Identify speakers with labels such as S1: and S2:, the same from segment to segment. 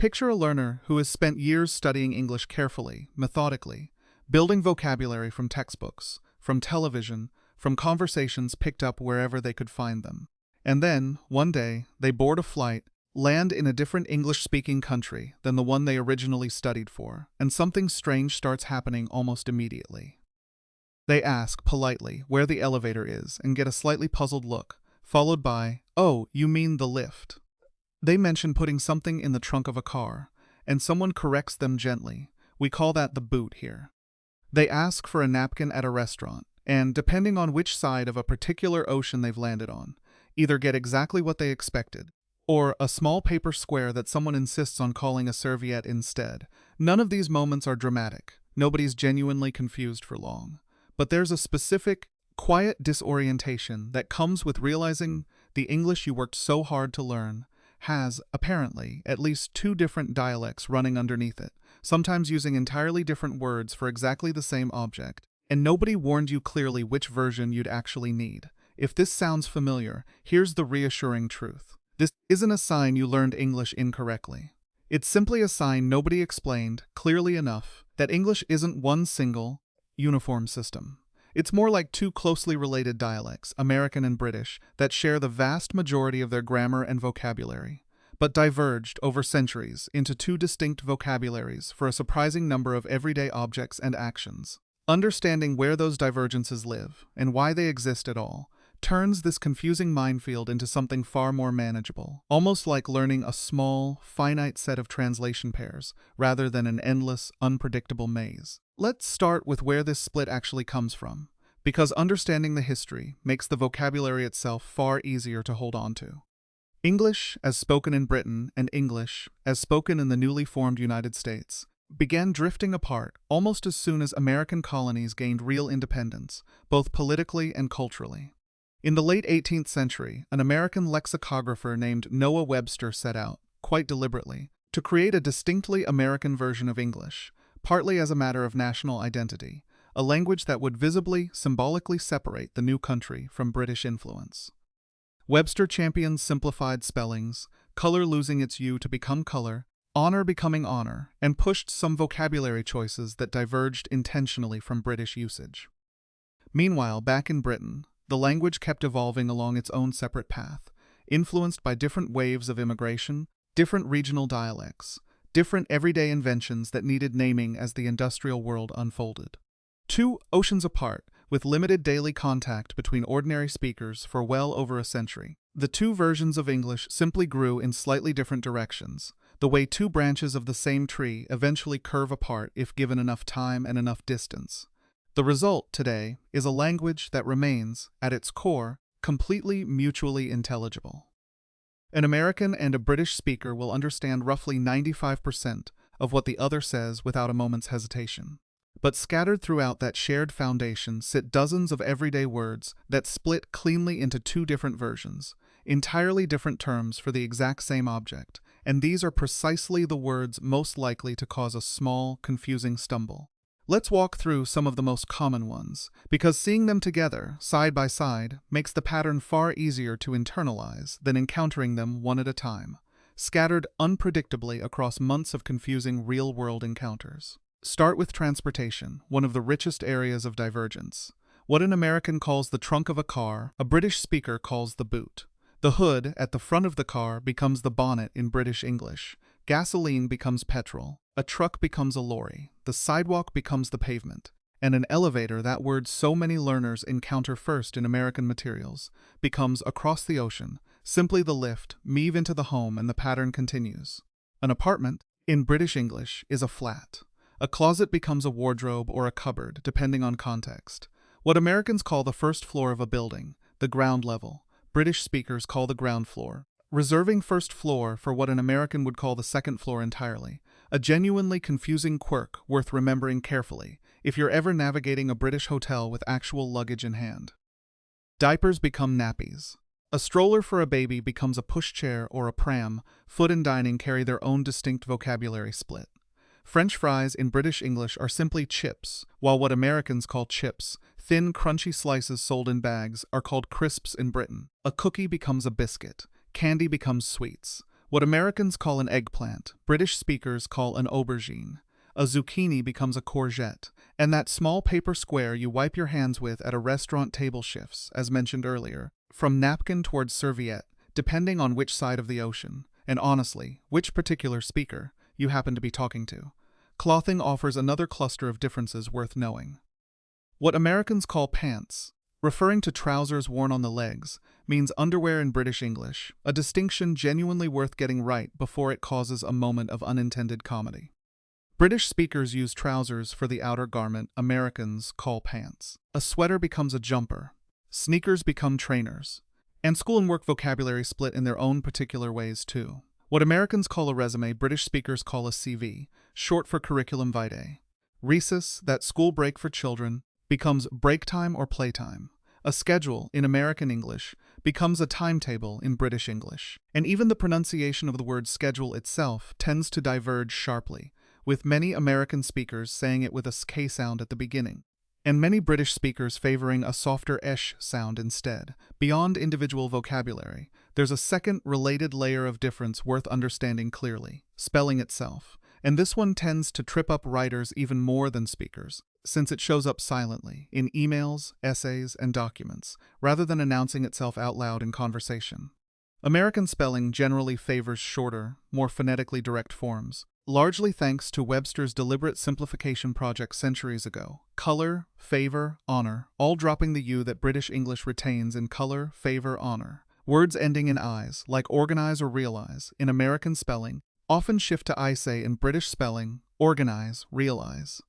S1: Picture a learner who has spent years studying English carefully, methodically, building vocabulary from textbooks, from television, from conversations picked up wherever they could find them. And then, one day, they board a flight, land in a different English-speaking country than the one they originally studied for, and something strange starts happening almost immediately. They ask, politely, where the elevator is and get a slightly puzzled look, followed by, "Oh, you mean the lift." They mention putting something in the trunk of a car, and someone corrects them gently. We call that the boot here. They ask for a napkin at a restaurant, and, depending on which side of a particular ocean they've landed on, either get exactly what they expected, or a small paper square that someone insists on calling a serviette instead. None of these moments are dramatic. Nobody's genuinely confused for long. But there's a specific, quiet disorientation that comes with realizing the English you worked so hard to learn has, apparently, at least two different dialects running underneath it, sometimes using entirely different words for exactly the same object, and nobody warned you clearly which version you'd actually need. If this sounds familiar, here's the reassuring truth. This isn't a sign you learned English incorrectly. It's simply a sign nobody explained, clearly enough, that English isn't one single, uniform system. It's more like two closely related dialects, American and British, that share the vast majority of their grammar and vocabulary, but diverged over centuries into two distinct vocabularies for a surprising number of everyday objects and actions. Understanding where those divergences live, and why they exist at all, turns this confusing minefield into something far more manageable, almost like learning a small, finite set of translation pairs, rather than an endless, unpredictable maze. Let's start with where this split actually comes from, because understanding the history makes the vocabulary itself far easier to hold on to. English, as spoken in Britain, and English, as spoken in the newly formed United States, began drifting apart almost as soon as American colonies gained real independence, both politically and culturally. In the late 18th century, an American lexicographer named Noah Webster set out, quite deliberately, to create a distinctly American version of English, partly as a matter of national identity, a language that would visibly, symbolically separate the new country from British influence. Webster championed simplified spellings, color losing its U to become color, honor becoming honor, and pushed some vocabulary choices that diverged intentionally from British usage. Meanwhile, back in Britain, the language kept evolving along its own separate path, influenced by different waves of immigration, different regional dialects, different everyday inventions that needed naming as the industrial world unfolded. Two oceans apart, with limited daily contact between ordinary speakers for well over a century, the two versions of English simply grew in slightly different directions, the way two branches of the same tree eventually curve apart if given enough time and enough distance. The result, today, is a language that remains, at its core, completely mutually intelligible. An American and a British speaker will understand roughly 95% of what the other says without a moment's hesitation. But scattered throughout that shared foundation sit dozens of everyday words that split cleanly into two different versions, entirely different terms for the exact same object, and these are precisely the words most likely to cause a small, confusing stumble. Let's walk through some of the most common ones, because seeing them together, side by side, makes the pattern far easier to internalize than encountering them one at a time, scattered unpredictably across months of confusing real-world encounters. Start with transportation, one of the richest areas of divergence. What an American calls the trunk of a car, a British speaker calls the boot. The hood at the front of the car becomes the bonnet in British English. Gasoline becomes petrol. A truck becomes a lorry. The sidewalk becomes the pavement. And an elevator, that word so many learners encounter first in American materials, becomes across the ocean, simply the lift, move into the home, and the pattern continues. An apartment, in British English, is a flat. A closet becomes a wardrobe or a cupboard, depending on context. What Americans call the first floor of a building, the ground level, British speakers call the ground floor, reserving first floor for what an American would call the second floor entirely. A genuinely confusing quirk worth remembering carefully if you're ever navigating a British hotel with actual luggage in hand. Diapers become nappies. A stroller for a baby becomes a pushchair or a pram. Food and dining carry their own distinct vocabulary split. French fries in British English are simply chips, while what Americans call chips, thin, crunchy slices sold in bags, are called crisps in Britain. A cookie becomes a biscuit. Candy becomes sweets. What Americans call an eggplant, British speakers call an aubergine. A zucchini becomes a courgette, and that small paper square you wipe your hands with at a restaurant table shifts, as mentioned earlier, from napkin towards serviette, depending on which side of the ocean, and honestly, which particular speaker you happen to be talking to. Clothing offers another cluster of differences worth knowing. What Americans call pants, referring to trousers worn on the legs, means underwear in British English, a distinction genuinely worth getting right before it causes a moment of unintended comedy. British speakers use trousers for the outer garment Americans call pants. A sweater becomes a jumper. Sneakers become trainers. And school and work vocabulary split in their own particular ways too. What Americans call a resume, British speakers call a CV, short for curriculum vitae. Recess, that school break for children, becomes break time or playtime. A schedule, in American English, becomes a timetable in British English. And even the pronunciation of the word schedule itself tends to diverge sharply, with many American speakers saying it with a k sound at the beginning, and many British speakers favoring a softer esh sound instead. Beyond individual vocabulary, there's a second related layer of difference worth understanding clearly: spelling itself. And this one tends to trip up writers even more than speakers, since it shows up silently in emails, essays, and documents, rather than announcing itself out loud in conversation. American spelling generally favors shorter, more phonetically direct forms, largely thanks to Webster's deliberate simplification project centuries ago. Color, favor, honor, all dropping the U that British English retains in color, favor, honor. Words ending in eyes, like organize or realize, in American spelling, often shift to I say in British spelling, organize, realize.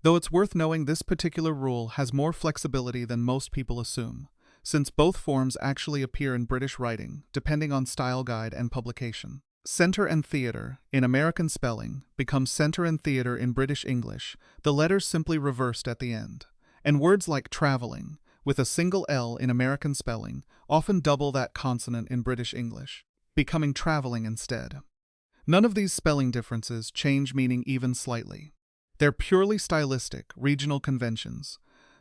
S1: Though it's worth knowing this particular rule has more flexibility than most people assume, since both forms actually appear in British writing, depending on style guide and publication. Center and theater, in American spelling, becomes center and theater in British English, the letters simply reversed at the end. And words like traveling, with a single L in American spelling, often double that consonant in British English, becoming traveling instead. None of these spelling differences change meaning even slightly. They're purely stylistic, regional conventions,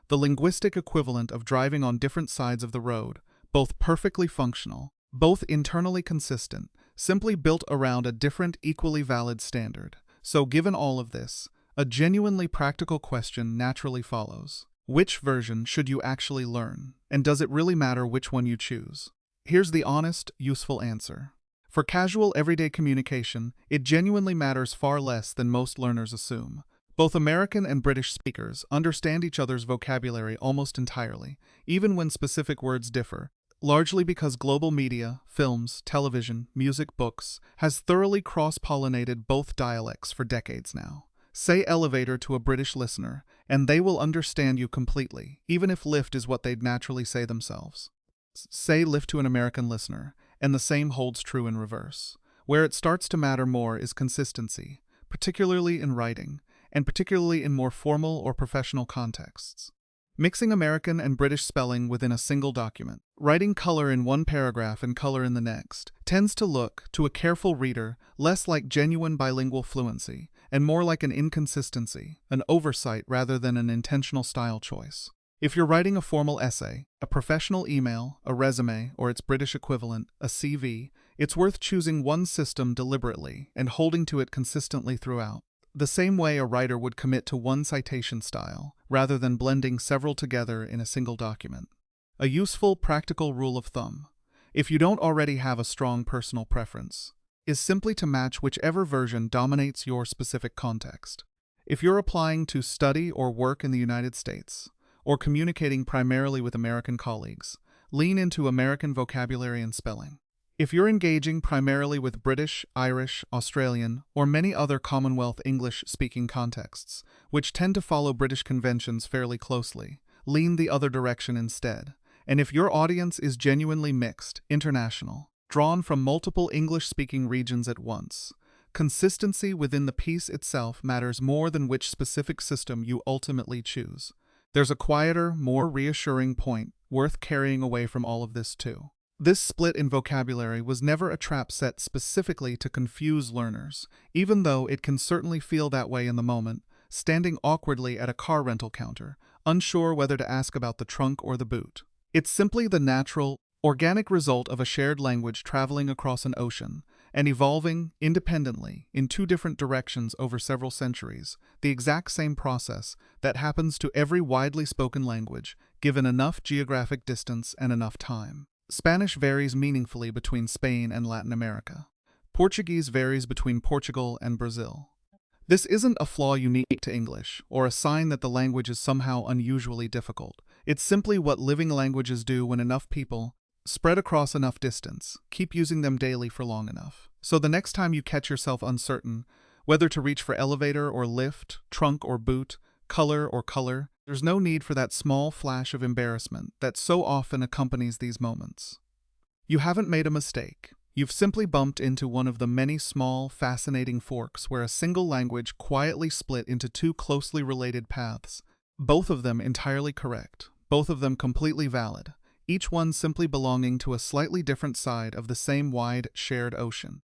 S1: the linguistic equivalent of driving on different sides of the road, both perfectly functional, both internally consistent, simply built around a different, equally valid standard. So given all of this, a genuinely practical question naturally follows. Which version should you actually learn? And does it really matter which one you choose? Here's the honest, useful answer. For casual, everyday communication, it genuinely matters far less than most learners assume. Both American and British speakers understand each other's vocabulary almost entirely, even when specific words differ, largely because global media, films, television, music, books, has thoroughly cross-pollinated both dialects for decades now. Say elevator to a British listener, and they will understand you completely, even if lift is what they'd naturally say themselves. Say lift to an American listener, and the same holds true in reverse. Where it starts to matter more is consistency, particularly in writing, and particularly in more formal or professional contexts. Mixing American and British spelling within a single document, writing color in one paragraph and color in the next, tends to look, to a careful reader, less like genuine bilingual fluency, and more like an inconsistency, an oversight rather than an intentional style choice. If you're writing a formal essay, a professional email, a resume, or its British equivalent, a CV, it's worth choosing one system deliberately and holding to it consistently throughout. The same way a writer would commit to one citation style, rather than blending several together in a single document. A useful, practical rule of thumb, if you don't already have a strong personal preference, is simply to match whichever version dominates your specific context. If you're applying to study or work in the United States, or communicating primarily with American colleagues, lean into American vocabulary and spelling. If you're engaging primarily with British, Irish, Australian, or many other Commonwealth English-speaking contexts, which tend to follow British conventions fairly closely, lean the other direction instead. And if your audience is genuinely mixed, international, drawn from multiple English-speaking regions at once, consistency within the piece itself matters more than which specific system you ultimately choose. There's a quieter, more reassuring point worth carrying away from all of this too. This split in vocabulary was never a trap set specifically to confuse learners, even though it can certainly feel that way in the moment, standing awkwardly at a car rental counter, unsure whether to ask about the trunk or the boot. It's simply the natural, organic result of a shared language traveling across an ocean, and evolving independently in two different directions over several centuries, the exact same process that happens to every widely spoken language, given enough geographic distance and enough time. Spanish varies meaningfully between Spain and Latin America. Portuguese varies between Portugal and Brazil. This isn't a flaw unique to English, or a sign that the language is somehow unusually difficult. It's simply what living languages do when enough people, spread across enough distance, keep using them daily for long enough. So the next time you catch yourself uncertain, whether to reach for elevator or lift, trunk or boot, color or color, there's no need for that small flash of embarrassment that so often accompanies these moments. You haven't made a mistake. You've simply bumped into one of the many small, fascinating forks where a single language quietly split into two closely related paths, both of them entirely correct, both of them completely valid, each one simply belonging to a slightly different side of the same wide, shared ocean.